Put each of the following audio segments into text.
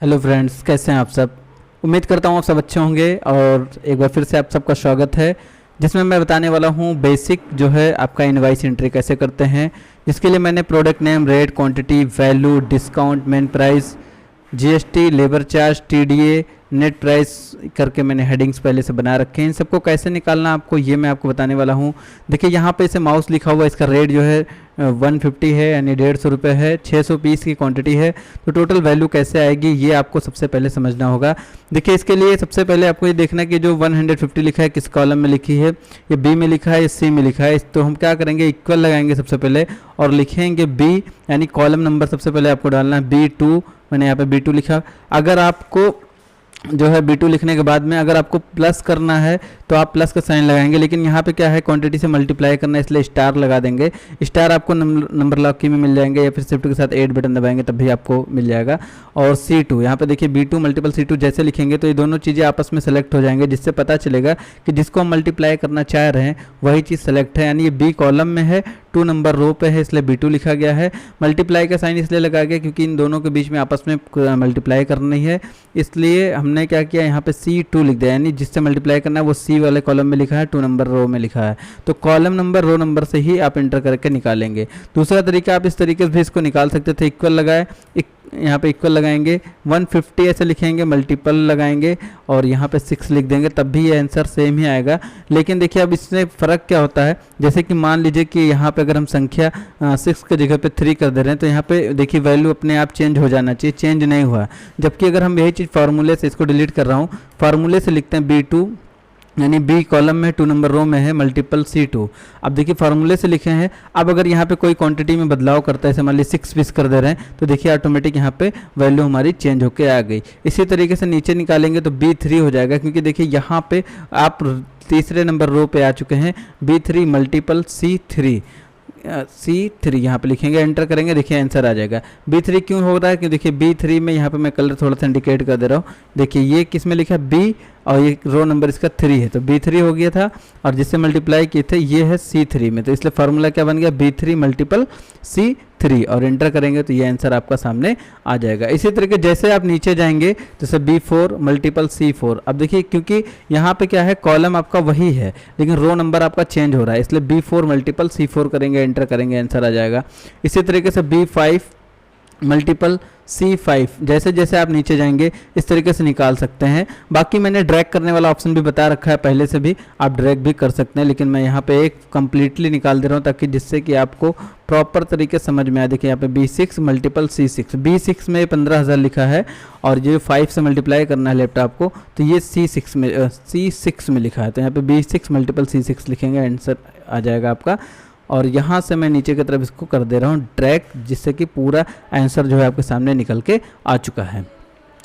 Hello friends, कैसे हैं आप सब। उम्मीद करता हूँ आप सब अच्छे होंगे और एक बार फिर से आप सबका स्वागत है, जिसमें मैं बताने वाला हूँ बेसिक जो है आपका इनवॉइस एंट्री कैसे करते हैं। जिसके लिए मैंने product name, rate, quantity, value, discount, main price, GST, labour charge, TDA, net price करके मैंने हेडिंग्स पहले से बना रखे हैं। इन सबको कैसे निकालना आपको ये मैं आपको बताने वाला हूँ। देखिए यहाँ पे इसे माउस लिखा हुआ है, इसका रेट जो है 150 है, यानी 150 रुपये है, 600 पीस की क्वांटिटी है। तो टोटल वैल्यू कैसे आएगी ये आपको सबसे पहले समझना होगा। देखिए इसके लिए सबसे पहले आपको ये देखना कि जो 150 लिखा है किस कॉलम में लिखी है, ये बी में लिखा है या सी में लिखा है। तो हम क्या करेंगे, इक्वल लगाएंगे सबसे पहले और लिखेंगे बी, यानी कॉलम नंबर सबसे पहले आपको डालना है B2। मैंने यहाँ पे B2 लिखा। अगर आपको जो है B2 लिखने के बाद में अगर आपको प्लस करना है तो आप प्लस का साइन लगाएंगे, लेकिन यहाँ पे क्या है क्वांटिटी से मल्टीप्लाई करना है, इसलिए स्टार लगा देंगे। स्टार आपको नंबर लॉक की में मिल जाएंगे या फिर शिफ्ट के साथ 8 बटन दबाएंगे तब भी आपको मिल जाएगा। और C2 यहाँ पे देखिए B2 मल्टीपल C2 जैसे लिखेंगे तो ये दोनों चीज़ें आपस में सेलेक्ट हो जाएंगे, जिससे पता चलेगा कि जिसको हम मल्टीप्लाई करना चाह रहे हैं वही चीज़ सेलेक्ट है। यानी ये B कॉलम में है, 2 नंबर रो पे है, इसलिए B2 लिखा गया है। मल्टीप्लाई का साइन इसलिए लगा गया क्योंकि इन दोनों के बीच में आपस में मल्टीप्लाई करनी है, इसलिए हमने क्या किया यहाँ पे C2 लिख दिया। यानी जिससे मल्टीप्लाई करना है वो C वाले कॉलम में लिखा है, 2 नंबर रो में लिखा है। तो कॉलम नंबर, रो नंबर से ही आप एंटर करके निकालेंगे। दूसरा तरीका आप इस तरीके से भी इसको निकाल सकते थे, इक्वल लगाए, यहाँ पे इक्वल लगाएंगे, 150 ऐसे लिखेंगे, मल्टीपल लगाएंगे और यहाँ पे 6 लिख देंगे, तब भी ये आंसर सेम ही आएगा। लेकिन देखिए अब इसमें फ़र्क क्या होता है, जैसे कि मान लीजिए कि यहाँ पे अगर हम संख्या 6 की जगह पे 3 कर दे रहे हैं तो यहाँ पे देखिए वैल्यू अपने आप चेंज हो जाना चाहिए, चेंज नहीं हुआ। जबकि अगर हम यही चीज़ फार्मूले से, इसको डिलीट कर रहा हूँ, फार्मूले से लिखते हैं B2, यानी B कॉलम में 2 नंबर रो में है, मल्टीपल C2। अब देखिए फार्मूले से लिखे हैं। अब अगर यहाँ पे कोई क्वांटिटी में बदलाव करता है, जैसे मान ली 6 पीस कर दे रहे हैं तो देखिए ऑटोमेटिक यहाँ पे वैल्यू हमारी चेंज होके आ गई। इसी तरीके से नीचे निकालेंगे तो B3 हो जाएगा, क्योंकि देखिए यहाँ पे आप तीसरे नंबर रो पे आ चुके हैं, B3 मल्टीपल C3 यहाँ पे लिखेंगे, एंटर करेंगे, देखिए आंसर आ जाएगा। B3 क्यों हो रहा है कि देखिए B3 में यहाँ पे मैं कलर थोड़ा सा इंडिकेट कर दे रहा हूँ। देखिए ये किस में लिखा है, B और ये रो नंबर इसका 3 है, तो B3 हो गया था और जिससे मल्टीप्लाई किए थे ये है C3 में, तो इसलिए फार्मूला क्या बन गया, B3 मल्टीपल C3 और एंटर करेंगे तो ये आंसर आपका सामने आ जाएगा। इसी तरीके जैसे आप नीचे जाएंगे जैसे B4 मल्टीपल C4। अब देखिए क्योंकि यहाँ पे क्या है, कॉलम आपका वही है लेकिन रो नंबर आपका चेंज हो रहा है, इसलिए B4 मल्टीपल C4 करेंगे, एंटर करेंगे, आंसर आ जाएगा। इसी तरीके से B5 मल्टीपल C5, जैसे जैसे आप नीचे जाएंगे इस तरीके से निकाल सकते हैं। बाकी मैंने ड्रैग करने वाला ऑप्शन भी बता रखा है पहले से भी, आप ड्रैग भी कर सकते हैं, लेकिन मैं यहाँ पे एक कंप्लीटली निकाल दे रहा हूँ ताकि जिससे कि आपको प्रॉपर तरीके से समझ में आए। देखिए यहाँ पे B6 मल्टीपल C6, B6 में 15,000 लिखा है और ये 5 से मल्टीप्लाई करना है लैपटॉप को, तो ये C6 में लिखा है, तो यहाँ पे B6 मल्टीपल C6 लिखेंगे, आंसर आ जाएगा आपका। और यहाँ से मैं नीचे की तरफ इसको कर दे रहा हूँ ड्रैग, जिससे कि पूरा आंसर जो है आपके सामने निकल के आ चुका है।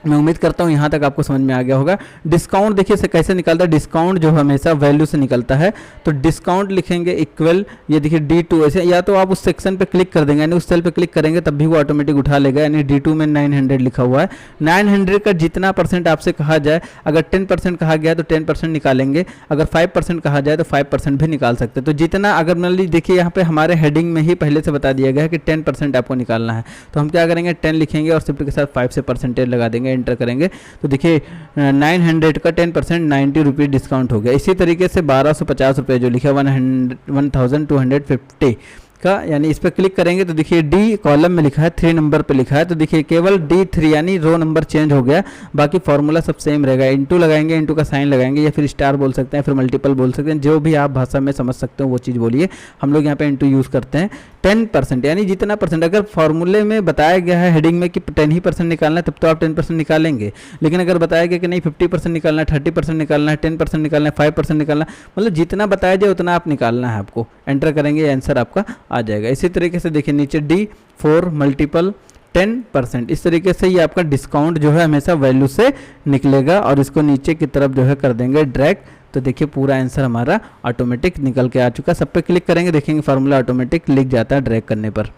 मैं उम्मीद करता हूँ यहाँ तक आपको समझ में आ गया होगा। डिस्काउंट देखिए से कैसे निकलता है, डिस्काउंट जो हमेशा वैल्यू से निकलता है, तो डिस्काउंट लिखेंगे इक्वल, ये देखिए D2 ऐसे, या तो आप उस सेक्शन पे क्लिक कर देंगे, यानी उस सेल पे क्लिक करेंगे तब भी वो ऑटोमेटिक उठा लेगा। यानी D2 में 900 लिखा हुआ है, 900 का जितना परसेंट आपसे कहा जाए, अगर 10% कहा गया तो 10% निकालेंगे, अगर 5% कहा जाए तो 5% भी निकाल सकते हैं। तो जितना, अगर मान लीजिए देखिए यहाँ पे हमारे हेडिंग में ही पहले से बता दिया गया है कि 10% आपको निकालना है, तो हम क्या करेंगे 10 लिखेंगे और शिफ्ट के साथ 5 से परसेंटेज लगा देंगे, एंटर करेंगे तो देखिए 900 का 10% 90 रुपये डिस्काउंट हो गया। इसी तरीके से 1250 रुपये जो लिखा 1250 का, यानी इस पर क्लिक करेंगे तो देखिए D कॉलम में लिखा है, 3 नंबर पे लिखा है, तो देखिए केवल D3 यानी रो नंबर चेंज हो गया, बाकी फॉर्मूला सब सेम रहेगा। इंटू लगाएंगे, इंटू का साइन लगाएंगे या फिर स्टार बोल सकते हैं, फिर मल्टीपल बोल सकते हैं, जो भी आप भाषा में समझ सकते हो वो चीज़ बोलिए। हम लोग यहाँ पे इंटू यूज़ करते हैं। 10% यानी जितना परसेंट, अगर फॉर्मूले में बताया गया है हेडिंग में कि 10% निकालना है तब तो आप 10% निकालेंगे, लेकिन अगर बताया गया कि नहीं 50% निकालना है, 30% निकालना है, 10% निकालना है, 5% निकालना है, मतलब जितना बताया जाए उतना आप निकालना है आपको, एंटर करेंगे आंसर आपका आ जाएगा। इसी तरीके से देखिए नीचे D4 मल्टीपल 10%, इस तरीके से ये आपका डिस्काउंट जो है हमेशा वैल्यू से निकलेगा और इसको नीचे की तरफ जो है कर देंगे ड्रैग, तो देखिए पूरा आंसर हमारा ऑटोमेटिक निकल के आ चुका है। सब पे क्लिक करेंगे, देखेंगे फार्मूला ऑटोमेटिक लिख जाता है ड्रैग करने पर।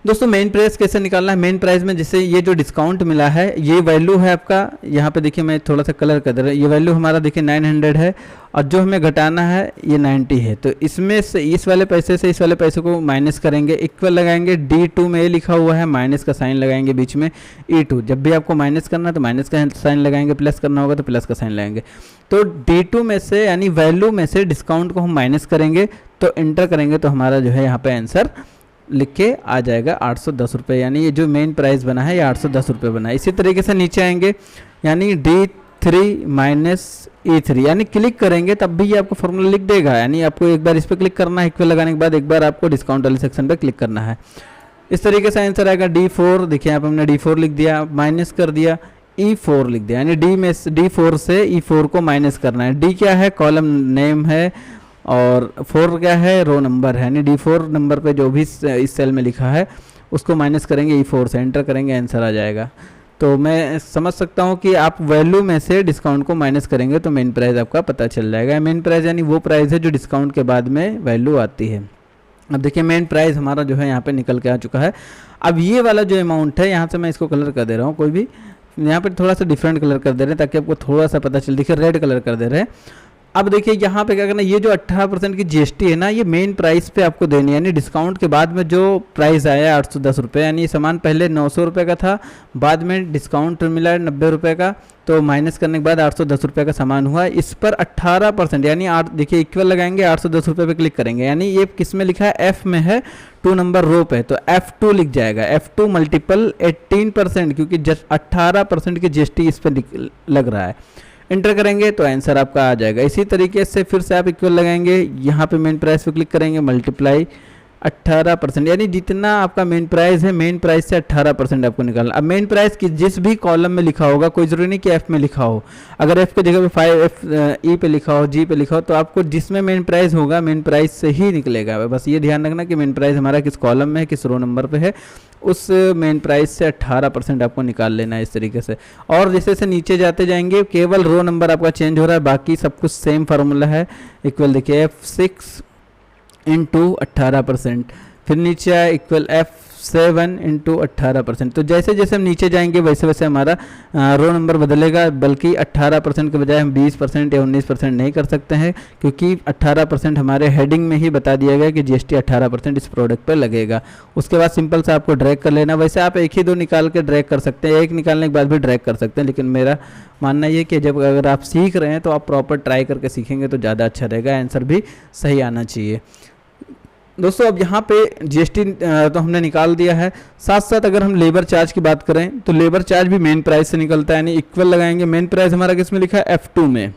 दोस्तों मेन प्राइस कैसे निकालना है, मेन प्राइस में जैसे ये जो डिस्काउंट मिला है ये वैल्यू है आपका, यहाँ पे देखिए मैं थोड़ा सा कलर कर दे रहा हूँ, ये वैल्यू हमारा देखिए 900 है और जो हमें घटाना है ये 90 है। तो इसमें से इस वाले पैसे से इस वाले पैसे को माइनस करेंगे, इक्वल लगाएंगे, D2 में ये लिखा हुआ है, माइनस का साइन लगाएंगे बीच में E2। जब भी आपको माइनस करना है तो माइनस का साइन लगाएंगे, प्लस करना होगा तो प्लस का साइन लगाएंगे। तो D2 में से यानी वैल्यू में से डिस्काउंट को हम माइनस करेंगे, तो एंटर करेंगे तो हमारा जो है यहाँ पे आंसर लिख के आ जाएगा 810 रुपये, यानी ये जो मेन प्राइस बना है ये 810 रुपये बना है। इसी तरीके से नीचे आएंगे यानी D3 माइनस E3, यानी क्लिक करेंगे तब भी ये आपको फॉर्मूला लिख देगा, यानी आपको एक बार इस पर क्लिक करना है, इक्वल लगाने के बाद एक बार आपको डिस्काउंट वाले सेक्शन पर क्लिक करना है। इस तरीके से आंसर आएगा D4, देखिए यहाँ पर हमने D4 लिख दिया, माइनस कर दिया E4 लिख दिया, यानी D4 से E4 को माइनस करना है। D क्या है, कॉलम नेम है, और 4 क्या है, रो नंबर है, यानी D4 नंबर पे जो भी इस सेल में लिखा है उसको माइनस करेंगे, E4 से एंटर करेंगे, आंसर आ जाएगा। तो मैं समझ सकता हूँ कि आप वैल्यू में से डिस्काउंट को माइनस करेंगे तो मेन प्राइस आपका पता चल जाएगा। मेन प्राइस यानी वो प्राइस है जो डिस्काउंट के बाद में वैल्यू आती है। अब देखिए मेन प्राइस हमारा जो है यहाँ पे निकल के आ चुका है। अब ये वाला जो अमाउंट है यहाँ से मैं इसको कलर कर दे रहा हूँ, कोई भी यहाँ पर थोड़ा सा डिफरेंट कलर कर दे रहे हैं ताकि आपको थोड़ा सा पता चल, देखिए रेड कलर कर दे रहे हैं। अब देखिए यहाँ पे क्या करना, ये जो 18% की GST है ना ये मेन प्राइस पे आपको देनी है, यानी डिस्काउंट के बाद में जो प्राइस आया 810 रुपये, यानी ये सामान पहले 900 रुपये का था, बाद में डिस्काउंट मिला 90 रुपये का, तो माइनस करने के बाद 810 रुपये का सामान हुआ। इस पर 18% यानी देखिए इक्वल लगाएंगे, 810 रुपये पे क्लिक करेंगे, यानी ये किस में लिखा है, F में है, 2 नंबर रो पे, तो F2 लिख जाएगा, F2 मल्टीपल 18%, क्योंकि 18% की GST इस पर लग रहा है। एंटर करेंगे तो आंसर आपका आ जाएगा। इसी तरीके से फिर से आप इक्वल लगाएंगे, यहाँ पे मेन प्राइस पे क्लिक करेंगे, मल्टीप्लाई 18%, यानी जितना आपका मेन प्राइस है मेन प्राइस से 18% आपको निकालना। अब मेन प्राइस की जिस भी कॉलम में लिखा होगा, कोई जरूरी नहीं कि F में लिखा हो, अगर F की जगह पे 5 E पे लिखा हो, G पे लिखा हो, तो आपको जिसमें मेन प्राइस होगा मेन प्राइस से ही निकलेगा। बस ये ध्यान रखना कि मेन प्राइस हमारा किस कॉलम में है, किस रो नंबर पे है, उस मेन प्राइस से 18% आपको निकाल लेना है इस तरीके से। और जैसे जैसे नीचे जाते जाएंगे केवल रो नंबर आपका चेंज हो रहा है, बाकी सब कुछ सेम फार्मूला है। इक्वल देखिए F6 इंटू 18%, फिर नीचे आए इक्वल F7 इंटू 18%। तो जैसे जैसे हम नीचे जाएंगे वैसे वैसे हमारा रो नंबर बदलेगा, बल्कि 18% के बजाय हम 20% या 19% नहीं कर सकते हैं, क्योंकि 18% हमारे हेडिंग में ही बता दिया गया कि GST 18% इस प्रोडक्ट पर लगेगा। उसके बाद सिंपल सा आपको ड्रैग कर लेना। वैसे आप एक ही दो निकाल के ड्रैग कर सकते हैं, एक निकालने के बाद भी ड्रैग कर सकते हैं, लेकिन मेरा मानना ये कि जब अगर आप सीख रहे हैं तो आप प्रॉपर ट्राई करके सीखेंगे तो ज़्यादा अच्छा रहेगा, आंसर भी सही आना चाहिए। दोस्तों अब यहाँ पे GST तो हमने निकाल दिया है, साथ साथ अगर हम लेबर चार्ज की बात करें तो लेबर चार्ज भी मेन प्राइस से निकलता है, यानी इक्वल लगाएंगे। मेन प्राइस हमारा किस में लिखा है, F2 में,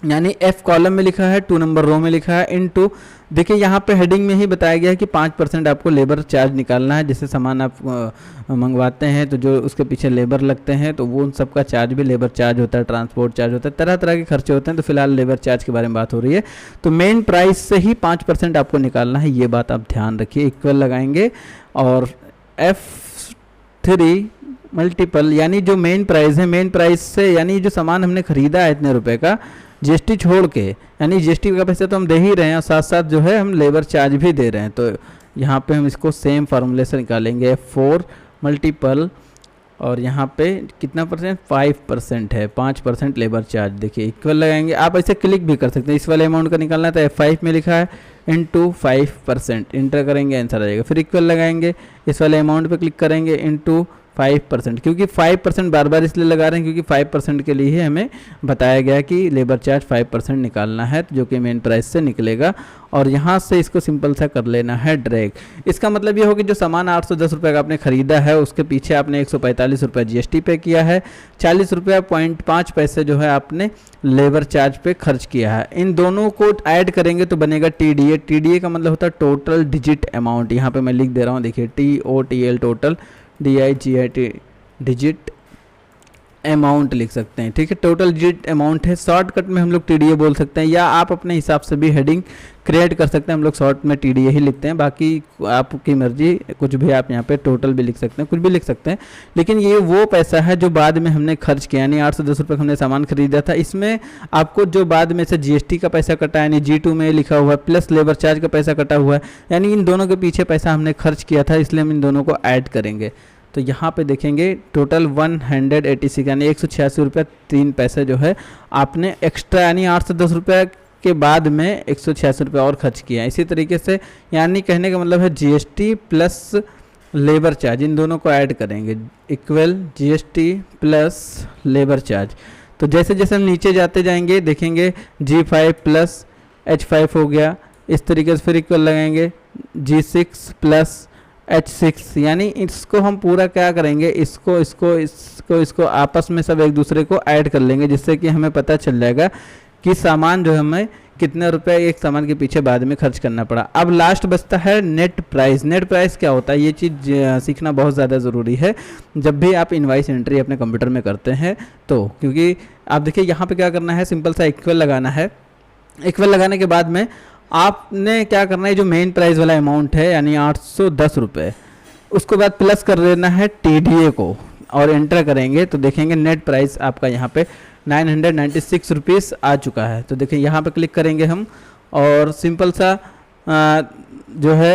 यानी F कॉलम में लिखा है, 2 नंबर रो में लिखा है, इनटू देखिए यहाँ पे हेडिंग में ही बताया गया है कि 5% आपको लेबर चार्ज निकालना है। जैसे सामान आप मंगवाते हैं तो जो उसके पीछे लेबर लगते हैं तो वो उन सब का चार्ज भी लेबर चार्ज होता है, ट्रांसपोर्ट चार्ज होता है, तरह तरह के खर्चे होते हैं। तो फिलहाल लेबर चार्ज के बारे में बात हो रही है, तो मेन प्राइस से ही 5% आपको निकालना है, ये बात आप ध्यान रखिए। इक्वल लगाएंगे और F3 मल्टीपल, यानी जो मेन प्राइस है मेन प्राइस से, यानी जो सामान हमने खरीदा है इतने रुपए का GST छोड़ के, यानी GST का पैसा तो हम दे ही रहे हैं और साथ साथ जो है हम लेबर चार्ज भी दे रहे हैं, तो यहाँ पे हम इसको सेम फार्मूले से निकालेंगे। 4 मल्टीपल और यहाँ पे कितना परसेंट, 5% है, 5% लेबर चार्ज। देखिए इक्वल लगाएंगे, आप ऐसे क्लिक भी कर सकते हैं, इस वाले अमाउंट का निकालना है तो F5 में लिखा है इंटू 5%, इंटर करेंगे आंसर आ जाएगा। फिर इक्वल लगाएंगे, इस वाले अमाउंट पे क्लिक करेंगे इंटू 5%, क्योंकि 5% बार बार इसलिए लगा रहे हैं क्योंकि 5% के लिए ही हमें बताया गया कि लेबर चार्ज 5% निकालना है, जो कि मेन प्राइस से निकलेगा। और यहाँ से इसको सिंपल सा कर लेना है ड्रैग। इसका मतलब ये हो कि जो सामान 810 रुपये का आपने खरीदा है उसके पीछे आपने 145 रुपये GST पे किया है, 40 रुपया 0.5 पैसे जो है आपने लेबर चार्ज पे खर्च किया है। इन दोनों को ऐड करेंगे तो बनेगा TDA। TDA का मतलब होता है टोटल डिजिट अमाउंट, यहाँ पे मैं लिख दे रहा हूँ, देखिए TOTL total, DIGIT digit amount लिख सकते हैं, ठीक है। टोटल जो अमाउंट है शॉर्टकट में हम लोग टीडीए बोल सकते हैं, या आप अपने हिसाब से भी हेडिंग क्रिएट कर सकते हैं। हम लोग शॉर्ट में टीडीए ही लिखते हैं, बाकी आपकी मर्जी, कुछ भी आप यहाँ पे टोटल भी लिख सकते हैं, कुछ भी लिख सकते हैं। लेकिन ये वो पैसा है जो बाद में हमने खर्च किया, यानी 810 रुपये हमने सामान खरीदा था। इसमें आपको जो बाद में से जीएसटी का पैसा कटा, यानी G2 में लिखा हुआ है, प्लस लेबर चार्ज का पैसा कटा हुआ है, यानी इन दोनों के पीछे पैसा हमने खर्च किया था, इसलिए हम इन दोनों को ऐड करेंगे। तो यहाँ पे देखेंगे टोटल 186 यानी 186 रुपये 3 पैसे जो है आपने एक्स्ट्रा, यानी 810 रुपये के बाद में 186 रुपये और खर्च किया। इसी तरीके से यानी कहने का मतलब है जीएसटी प्लस लेबर चार्ज, इन दोनों को ऐड करेंगे, equal GST plus labour charge. तो जैसे जैसे हम नीचे जाते जाएंगे देखेंगे G5 प्लस H5 हो गया, इस तरीके से फिर इक्वल लगाएंगे G6 प्लस H6, यानी इसको हम पूरा क्या करेंगे, इसको आपस में सब एक दूसरे को ऐड कर लेंगे, जिससे कि हमें पता चल जाएगा कि सामान जो हमें कितने रुपए एक सामान के पीछे बाद में खर्च करना पड़ा। अब लास्ट बचता है नेट प्राइस। नेट प्राइस क्या होता है, ये चीज़ सीखना बहुत ज़्यादा ज़रूरी है जब भी आप इनवाइस एंट्री अपने कंप्यूटर में करते हैं। तो क्योंकि आप देखिए यहाँ पे क्या करना है, सिंपल सा इक्वल लगाना है। इक्वल लगाने के बाद में आपने क्या करना है, जो मेन प्राइस वाला अमाउंट है यानी 810 रुपये, उसके बाद प्लस कर देना है टीडीए को और एंटर करेंगे तो देखेंगे नेट प्राइस आपका यहाँ पे 996 रुपीज़ आ चुका है। तो देखिए यहाँ पे क्लिक करेंगे हम और सिंपल सा जो है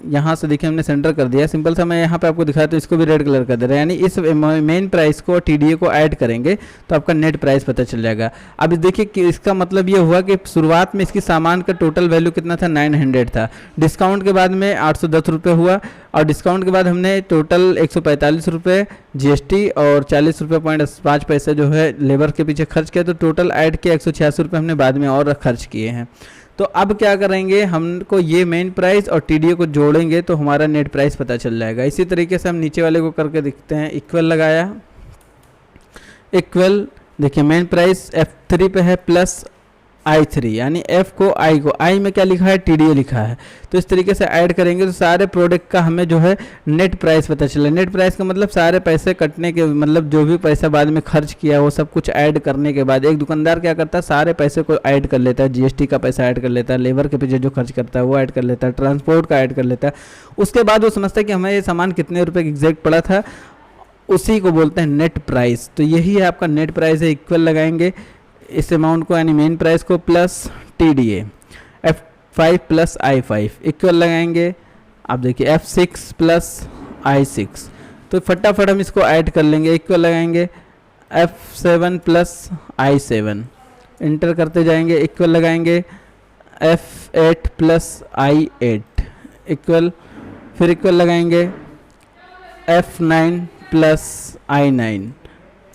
यहाँ से देखिए हमने सेंटर कर दिया। सिंपल सा मैं यहाँ पे आपको दिखाया तो इसको भी रेड कलर कर दे रहा है, यानी इस मेन प्राइस को टीडीए को ऐड करेंगे तो आपका नेट प्राइस पता चल जाएगा। अब देखिए कि इसका मतलब ये हुआ कि शुरुआत में इसकी सामान का टोटल वैल्यू कितना था, 900 था। डिस्काउंट के बाद में 810 रुपये हुआ और डिस्काउंट के बाद हमने टोटल 145 रुपये जीएसटी और 40 रुपये पॉइंट 5 पैसे जो है लेबर के पीछे खर्च किया, तो टोटल ऐड किया 186 रुपये हमने बाद में और खर्च किए हैं। तो अब क्या करेंगे, हमको ये मेन प्राइस और टीडीए को जोड़ेंगे तो हमारा नेट प्राइस पता चल जाएगा। इसी तरीके से हम नीचे वाले को करके देखते हैं, इक्वल लगाया, इक्वल देखिए मेन प्राइस F3 पे है प्लस I3, यानी F को I में क्या लिखा है, टीडीए लिखा है। तो इस तरीके से ऐड करेंगे तो सारे प्रोडक्ट का हमें जो है नेट प्राइस पता चला। नेट प्राइस का मतलब सारे पैसे कटने के मतलब जो भी पैसा बाद में खर्च किया वो सब कुछ ऐड करने के बाद एक दुकानदार क्या करता है, सारे पैसे को ऐड कर लेता है। जीएसटी का पैसा ऐड कर लेता है, लेबर के पीछे जो खर्च करता है वो ऐड कर लेता है, ट्रांसपोर्ट का ऐड कर लेता है। उसके बाद वो समझता है कि हमें ये सामान कितने रुपये एग्जैक्ट पड़ा था, उसी को बोलते हैं नेट प्राइस। तो यही है आपका नेट प्राइस है। इक्वल लगाएंगे इस अमाउंट को यानी मेन प्राइस को plus TDA, F5 plus I5 equal लगाएंगे। आप देखिए F6 प्लस I6, तो फटाफट हम इसको ऐड कर लेंगे, इक्वल लगाएंगे F7 प्लस I7, इंटर करते जाएंगे, इक्वल लगाएंगे F8 प्लस I8 इक्वल, फिर इक्वल लगाएंगे F9 प्लस I9।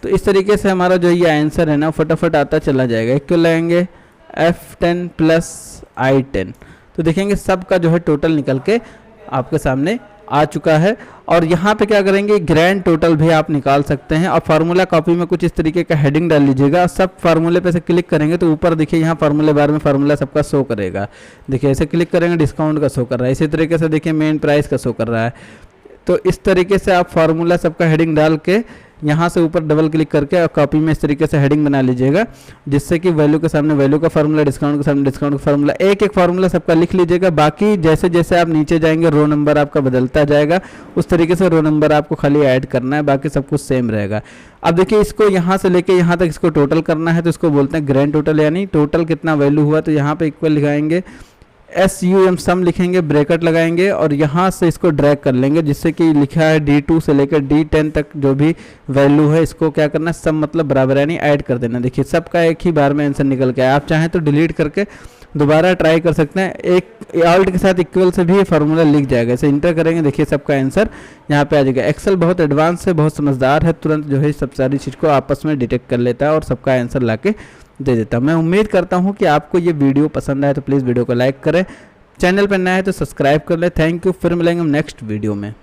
तो इस तरीके से हमारा जो ये आंसर है ना फटाफट आता चला जाएगा। इक्वल लगाएंगे F10 प्लस I10, तो देखेंगे सबका जो है टोटल निकल के आपके सामने आ चुका है। और यहाँ पे क्या करेंगे, ग्रैंड टोटल भी आप निकाल सकते हैं। और फार्मूला कॉपी में कुछ इस तरीके का हेडिंग डाल लीजिएगा, सब फार्मूले पे से क्लिक करेंगे तो ऊपर देखिए यहाँ फार्मूले बार में फार्मूला सबका शो करेगा। देखिए ऐसे क्लिक करेंगे डिस्काउंट का शो कर रहा है, इसी तरीके से देखिए मेन प्राइस का शो कर रहा है। तो इस तरीके से आप फार्मूला सबका हेडिंग डाल के यहाँ से ऊपर डबल क्लिक करके और कॉपी में इस तरीके से हेडिंग बना लीजिएगा, जिससे कि वैल्यू के सामने वैल्यू का फार्मूला, डिस्काउंट के सामने डिस्काउंट का फार्मूला, एक एक फार्मूला सबका लिख लीजिएगा। बाकी जैसे जैसे आप नीचे जाएंगे रो नंबर आपका बदलता जाएगा, उस तरीके से रो नंबर आपको खाली ऐड करना है, बाकी सब कुछ सेम रहेगा। अब देखिए इसको यहाँ से लेके यहाँ तक इसको टोटल करना है, तो इसको बोलते हैं ग्रैंड टोटल, यानी टोटल कितना वैल्यू हुआ। तो यहाँ पे इक्वल लिखाएंगे, SUM सम लिखेंगे, ब्रैकेट लगाएंगे और यहाँ से इसको ड्रैग कर लेंगे, जिससे कि लिखा है D2 से लेकर D10 तक जो भी वैल्यू है इसको क्या करना है, सम मतलब बराबर यानी ऐड कर देना। देखिए सबका एक ही बार में आंसर निकल के आया। आप चाहें तो डिलीट करके दोबारा ट्राई कर सकते हैं, एक ऑल्ट के साथ इक्वल से भी फार्मूला लिख जाएगा। इसे इंटर करेंगे, देखिए सबका आंसर यहाँ पे आ जाएगा। एक्सेल बहुत एडवांस है, बहुत समझदार है, तुरंत जो है सब सारी चीज़ को आपस में डिटेक्ट कर लेता है और सबका आंसर ला के दे देता हूँ। मैं उम्मीद करता हूँ कि आपको ये वीडियो पसंद आए तो प्लीज़ वीडियो को लाइक करें, चैनल पर नया है तो सब्सक्राइब कर लें। थैंक यू, फिर मिलेंगे हम नेक्स्ट वीडियो में।